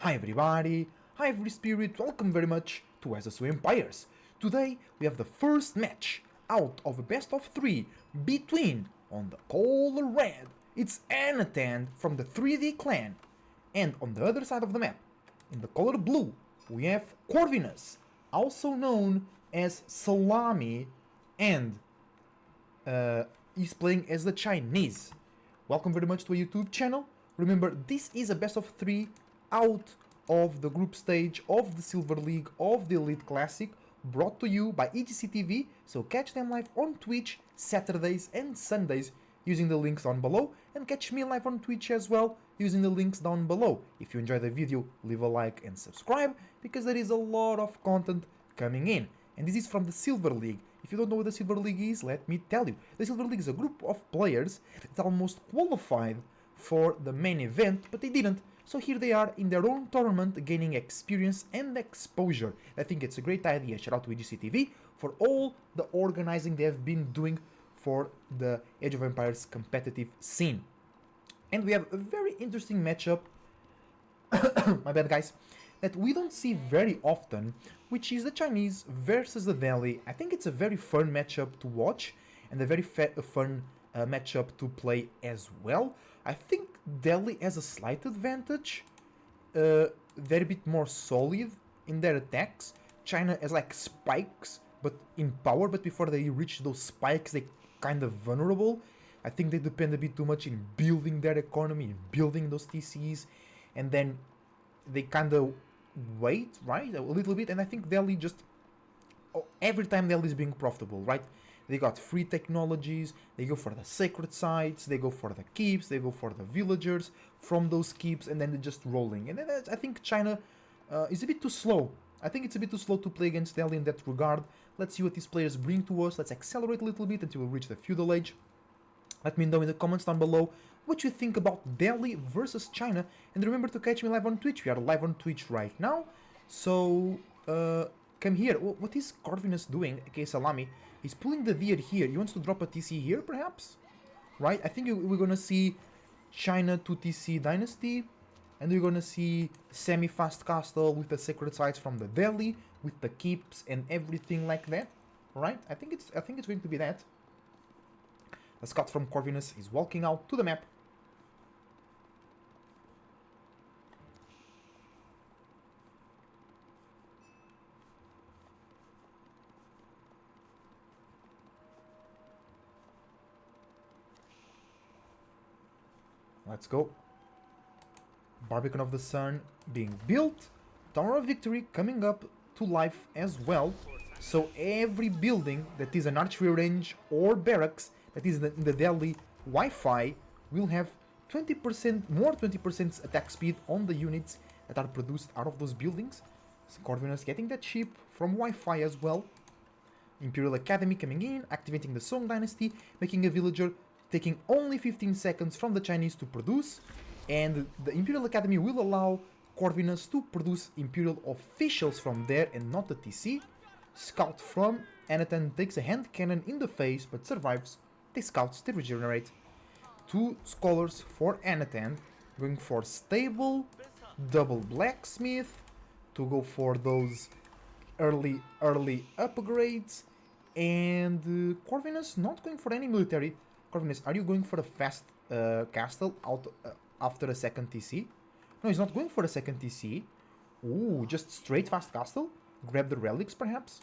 Hi everybody, hi every spirit, welcome very much to SSO Empires. Today we have the first match out of a best of 3 between, on the color red, it's Anotand from the 3D clan, and on the other side of the map, in the color blue, we have Corvinus, also known as Salami, and he's playing as the Chinese. Welcome very much to a YouTube channel. Remember, this is a best of 3 out of the group stage of the Silver League of the Elite Classic, brought to you by EGC so catch them live on Twitch Saturdays and Sundays using the links down below, and catch me live on Twitch as well using the links down below. If you enjoyed the video, leave a like and subscribe, because there is a lot of content coming in. And this is from the Silver League. If you don't know what the Silver League is, let me tell you. The Silver League is a group of players that almost qualified for the main event, but they didn't. So here they are in their own tournament, gaining experience and exposure. I think it's a great idea. Shout out to EGC for all the organizing they have been doing for the Age of Empires competitive scene. And we have a very interesting matchup, my bad guys, that we don't see very often, which is the Chinese versus the Delhi. I think it's a very fun matchup to watch, and a very fun matchup to play as well. I think Delhi has a slight advantage. They're a bit more solid in their attacks. China has like spikes, but in power, but before they reach those spikes, they kind of vulnerable. I think they depend a bit too much in building their economy, in building those TCs, and then they kind of wait, right, a little bit, and I think Delhi just, every time Delhi is being profitable, right? They got free technologies, they go for the sacred sites, they go for the keeps, they go for the villagers from those keeps, and then they're just rolling. And then I think China is a bit too slow. I think it's a bit too slow to play against Delhi in that regard. Let's see what these players bring to us. Let's accelerate a little bit until we reach the feudal age. Let me know in the comments down below what you think about Delhi versus China. And remember to catch me live on Twitch. We are live on Twitch right now. So, come here. What is Corvinus doing? Okay, Salami. He's pulling the deer here. He wants to drop a TC here, perhaps? Right? I think we're gonna see China 2TC Dynasty. And we're gonna see semi-fast castle with the sacred sites from the Delhi, with the keeps and everything like that. Right? I think it's going to be that. The scout from Corvinus is walking out to the map. Let's go. Barbican of the Sun being built. Tower of Victory coming up to life as well. So every building that is an archery range or barracks that is in the Delhi Wi-Fi will have 20% attack speed on the units that are produced out of those buildings. So Corvinus getting that ship from Wi-Fi as well. Imperial Academy coming in, activating the Song Dynasty, making a villager taking only 15 seconds from the Chinese to produce. And the Imperial Academy will allow Corvinus to produce Imperial officials from there and not the TC. Scout from Anotand takes a hand cannon in the face but survives. They scouts, they regenerate. 2 scholars for Anotand, going for stable, double blacksmith, to go for those early upgrades. And Corvinus not going for any military. Corvinus, are you going for a fast castle out after a second TC? No, he's not going for a second TC. Ooh, just straight fast castle? Grab the relics perhaps?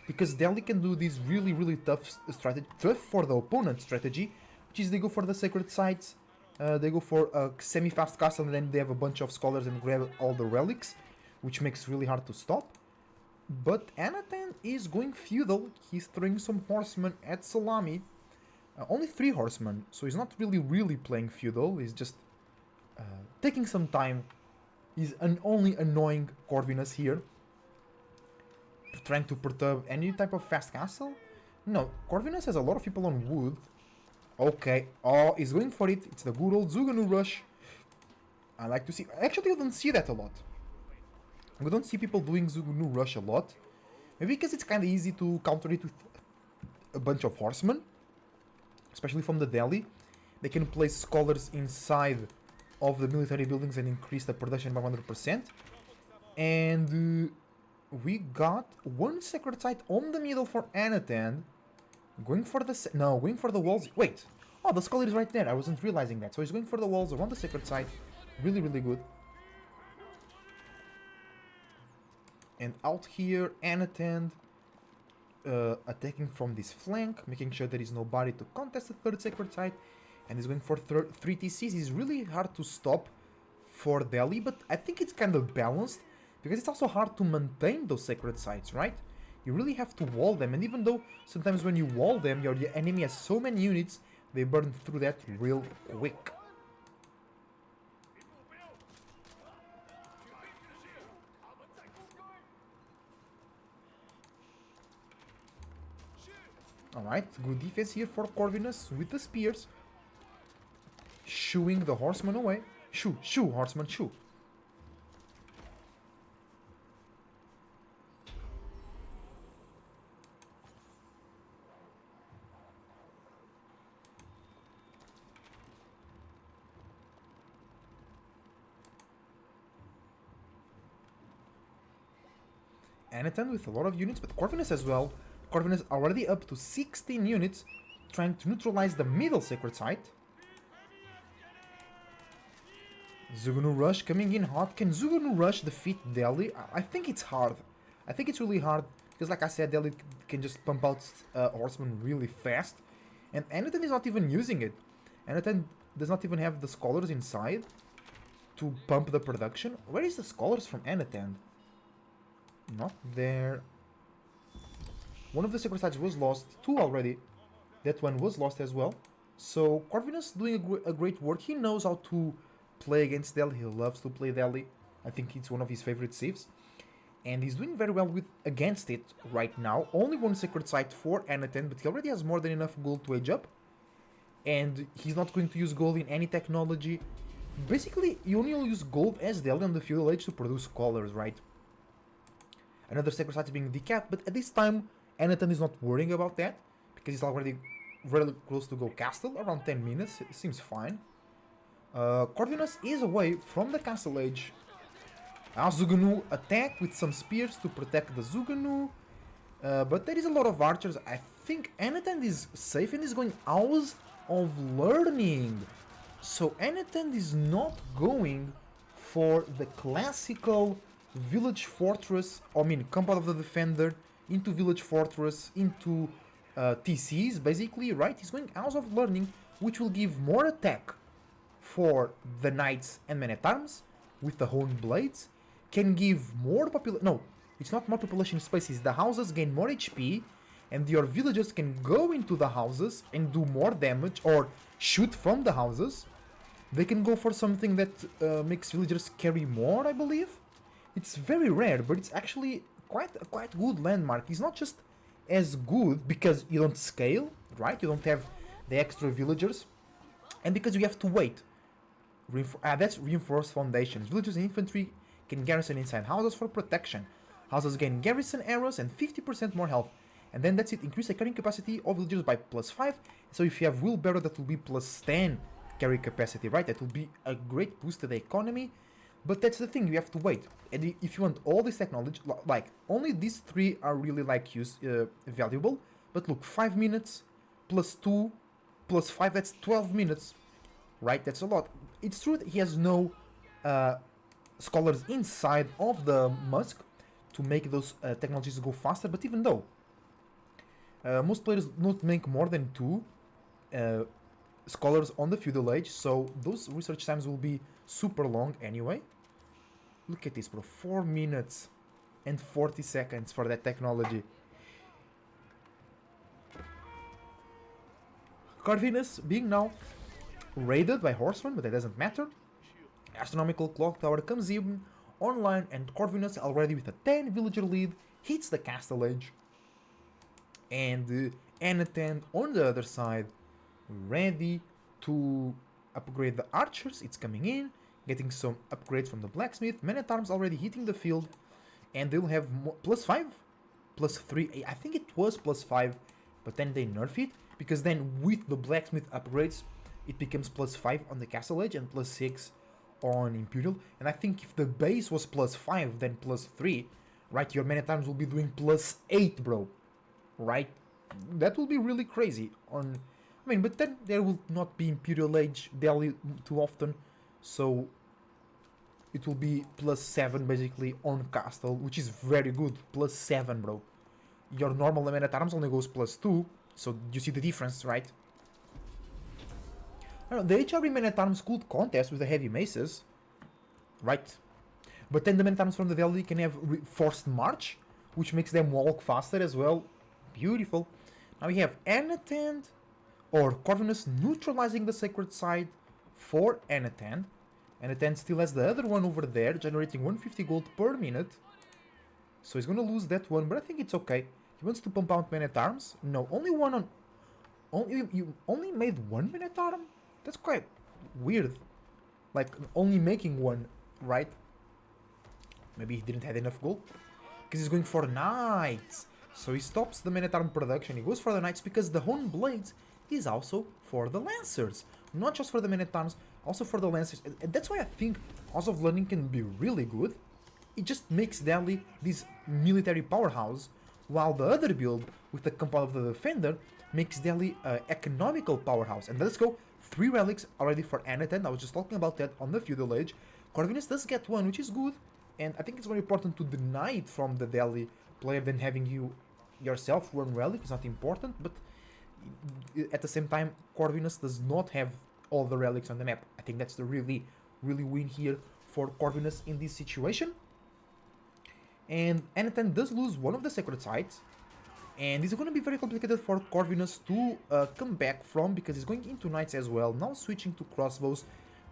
Because Delhi can do this really tough strategy, tough for the opponent strategy, which is they go for the sacred sites, they go for a semi-fast castle, and then they have a bunch of scholars and grab all the relics, which makes really hard to stop. But Anotand is going feudal. He's throwing some horsemen at Salami. Only 3 horsemen, so he's not really playing feudal. He's just taking some time. He's only annoying Corvinus here, trying to perturb any type of fast castle. No, Corvinus has a lot of people on wood. Okay, oh, he's going for it. It's the good old Zuganu rush. I like to see. Actually, I don't see that a lot. We don't see people doing Zuganu rush a lot. Maybe because it's kind of easy to counter it with a bunch of horsemen, especially from the Delhi. They can place scholars inside of the military buildings and increase the production by 100%. And we got one sacred site on the middle for Anotand. Going for the... No, going for the walls... Wait! Oh, the scholar is right there. I wasn't realizing that. So he's going for the walls around the sacred site. Really, really good. And out here, Anotand attacking from this flank, making sure there is nobody to contest the third sacred site. And he's going for 3 TCs. It's really hard to stop for Delhi, but I think it's kind of balanced, because it's also hard to maintain those sacred sites, right? You really have to wall them, and even though sometimes when you wall them, your enemy has so many units, they burn through that real quick. Alright, good defense here for Corvinus with the spears. Shooing the horseman away. Shoo, horseman, shoo. Anotand with a lot of units, but Corvinus as well. Corvinus already up to 16 units, trying to neutralize the middle sacred site. Zugunu Rush coming in hot. Can Zugunu Rush defeat Delhi? I think it's hard. I think it's really hard, because like I said, Delhi can just pump out horsemen really fast. And Anotand is not even using it. Anotand does not even have the scholars inside to pump the production. Where is the scholars from Anotand? Not there. One of the sacred sites was lost. 2 already. That one was lost as well. So Corvinus doing a great work. He knows how to play against Delhi. He loves to play Delhi. I think it's one of his favorite saves. And he's doing very well against it right now. Only 1 sacred site for Anotand, but he already has more than enough gold to age up. And he's not going to use gold in any technology. Basically, you only use gold as Delhi on the feudal age to produce scholars, right? Another sacred site is being decapped, but at this time, Anotand is not worrying about that, because he's already really close to go castle, around 10 minutes, it seems fine. Corvinus is away from the castle age. Zugunu attack with some spears to protect the Zugunu, but there is a lot of archers. I think Anotand is safe and is going House of Learning. So Anotand is not going for the classical village fortress, come out of the defender into village fortress, into TCs basically, right? He's going House of Learning, which will give more attack for the knights and men-at-arms with the honed blades, can give more population. No, it's not more population spaces. The houses gain more HP, and your villagers can go into the houses and do more damage or shoot from the houses. They can go for something that makes villagers carry more, I believe. It's very rare, but it's actually quite good landmark. It's not just as good because you don't scale, right? You don't have the extra villagers, and because you have to wait. That's reinforced foundations. Villagers and infantry can garrison inside houses for protection. Houses gain garrison arrows and 50% more health. And then that's it. Increase the carrying capacity of villagers by +5. So if you have wheelbarrow, that will be +10 carry capacity, right? That will be a great boost to the economy. But that's the thing, you have to wait. And if you want all this technology, like, only these 3 are really, like, valuable. But look, 5 minutes, +2, +5, that's 12 minutes. Right, that's a lot. It's true that he has no scholars inside of the Musk to make those technologies go faster, but even though most players don't make more than 2 scholars on the feudal age, so those research times will be super long anyway. Look at this, bro. 4 minutes and 40 seconds for that technology. Corvinus being now raided by horsemen, but that doesn't matter. Astronomical clock tower comes in online, and Corvinus, already with a 10 villager lead, hits the castle age. And Anotand on the other side, ready to upgrade the archers. It's coming in, getting some upgrades from the blacksmith. Men-at-arms already hitting the field, and they'll have +5, +3. I think it was +5, but then they nerf it, because then with the blacksmith upgrades, it becomes +5 on the castle age and +6 on Imperial, and I think if the base was +5 then +3, right, your Man at Arms will be doing +8, bro, right? That will be really crazy on, I mean, but then there will not be Imperial Age Delhi too often, so it will be +7 basically on Castle, which is very good, +7, bro. Your normal Man at Arms only goes +2, so you see the difference, right? I don't know, the HRB Man at Arms could contest with the Heavy Maces, right? But then the Man at Arms from the Delhi can have forced march, which makes them walk faster as well. Beautiful. Now we have Anotand or Corvinus neutralizing the Sacred Side for Anotand. Anotand still has the other one over there, generating 150 gold per minute. So he's gonna lose that one, but I think it's okay. He wants to pump out Man at Arms. No, only one on. You only made one Man at Arm? That's quite weird. Like only making one, right? Maybe he didn't have enough gold. Because he's going for Knights. So he stops the Man at Arm production. He goes for the Knights because the Hone Blades is also for the Lancers. Not just for the Man at Arms, also for the Lancers. And that's why I think House of Learning can be really good. It just makes Delhi this military powerhouse, while the other build with the compound of the Defender makes Delhi an economical powerhouse. And let's go, 3 relics already for Anotand. I was just talking about that on the Feudal Age. Corvinus does get 1, which is good, and I think it's very important to deny it from the Delhi player than having you yourself 1 relic. It's not important, but at the same time, Corvinus does not have all the relics on the map. I think that's the really win here for Corvinus in this situation. And Anotand does lose one of the Sacred Sites, and this is going to be very complicated for Corvinus to come back from, because he's going into Knights as well, now switching to Crossbows.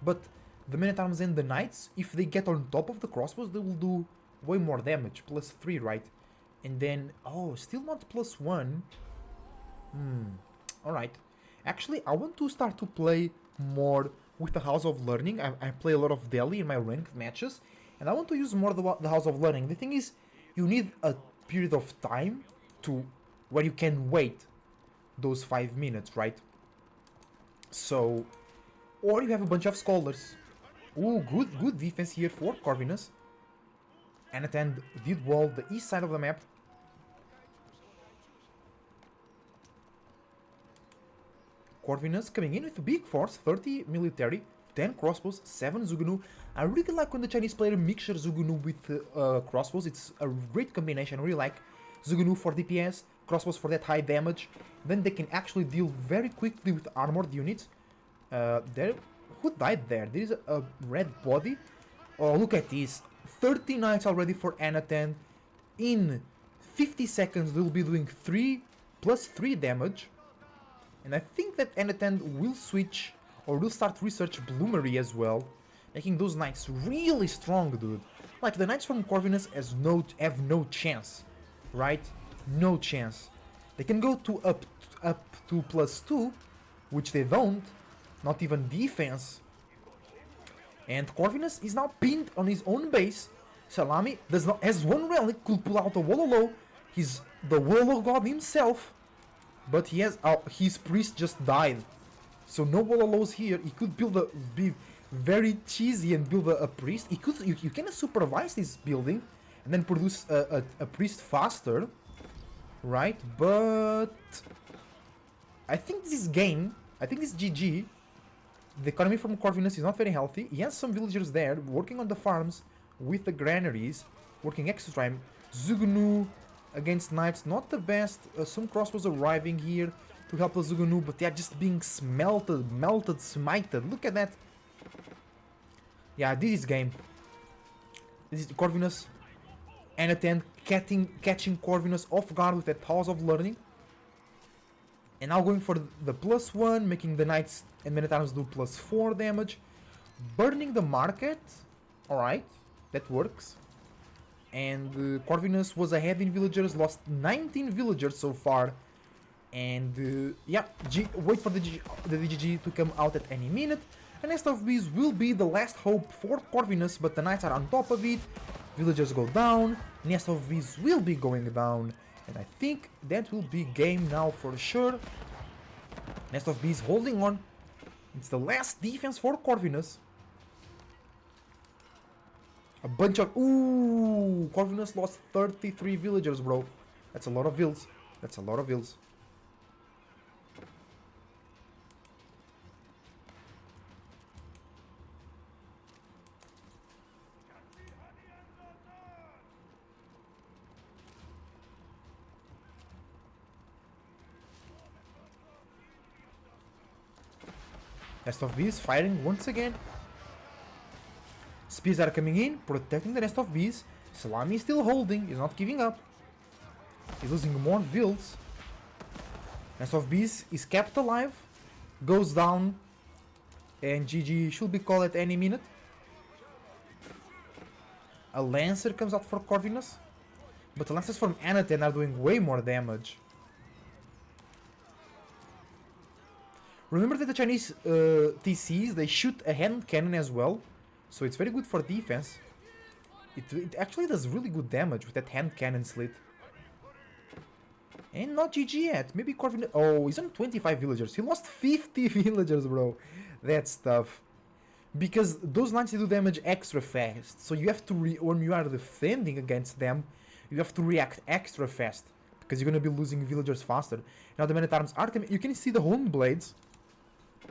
But the Man at Arms and the Knights, if they get on top of the Crossbows, they will do way more damage, +3, right? And then, oh, still not +1. Alright. Actually, I want to start to play more with the House of Learning. I play a lot of Delhi in my ranked matches, and I want to use more the House of Learning. The thing is, you need a period of time to where you can wait those 5 minutes, right? So, or you have a bunch of scholars. Ooh, good defense here for Corvinus. Anotand did wall the east side of the map. Corvinus coming in with a big force, 30 military, 10 crossbows, 7 Zugunu. I really like when the Chinese player mixes Zugunu with crossbows. It's a great combination. I really like Zugunu for DPS, crossbows for that high damage. Then they can actually deal very quickly with armored units. Who died there? There is a red body. Oh, look at this. 30 knights already for Anotand. In 50 seconds, they'll be doing 3 plus 3 damage. And I think that Anotand will switch, or will start research Bloomery as well, making those knights really strong, dude. Like, the knights from Corvinus have no chance, right? No chance. They can go to up to +2, which they don't, not even defense. And Corvinus is now pinned on his own base. Salami has 1 relic, could pull out a Wololo. He's the Wololo god himself. But he has his priest just died, so no Wololos here. He could be very cheesy and build a priest. You can supervise this building and then produce a priest faster, right? But I think this is game. I think this is GG. The economy from Corvinus is not very healthy. He has some villagers there working on the farms with the granaries, working extra time. Zugunu against knights, not the best. Some crossbows arriving here to help the Zugunu, but they are just being melted, smited. Look at that. Yeah, this is game. This is Corvinus. Anotand catching Corvinus off guard with that House of Learning. And now going for the +1, making the knights and Men-at-Arms do +4 damage. Burning the market. Alright, that works. And Corvinus was ahead in villagers, lost 19 villagers so far. And yeah, wait for the DGG to come out at any minute. And Nest of Bees will be the last hope for Corvinus, but the knights are on top of it. Villagers go down, Nest of Bees will be going down. And I think that will be game now for sure. Nest of Bees holding on. It's the last defense for Corvinus. A bunch of... Ooh! Corvinus lost 33 villagers, bro. That's a lot of vills. That's a lot of vills. Nest of bees firing once again. Spears are coming in, protecting the nest of bees. Salami is still holding, he's not giving up. He's losing more vills. Nest of bees is kept alive, goes down, and GG should be called at any minute. A Lancer comes out for Corvinus, but the Lancers from Anotand are doing way more damage. Remember that the Chinese TCs, they shoot a hand cannon as well, so it's very good for defense. It actually does really good damage with that hand cannon slit. And not GG yet. Maybe Corvinus... Oh, he's on 25 villagers. He lost 50 villagers, bro. That's tough. Because those lances do damage extra fast. So you have to... when you are defending against them, you have to react extra fast. Because you're going to be losing villagers faster. Now the men-at-arms are coming... You can see the hone blades.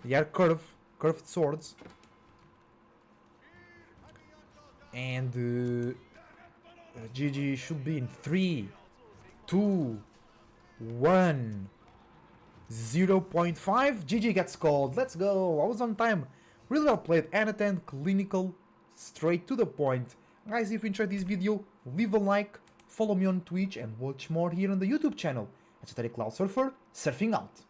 They are curved swords. And... GG should be in 3, 2... 1 0.5. GG gets called. Let's go. I was on time. Really well played. Anotand, clinical, straight to the point. Guys, if you enjoyed this video, leave a like, follow me on Twitch, and watch more here on the YouTube channel. It's Cloud Surfer, surfing out.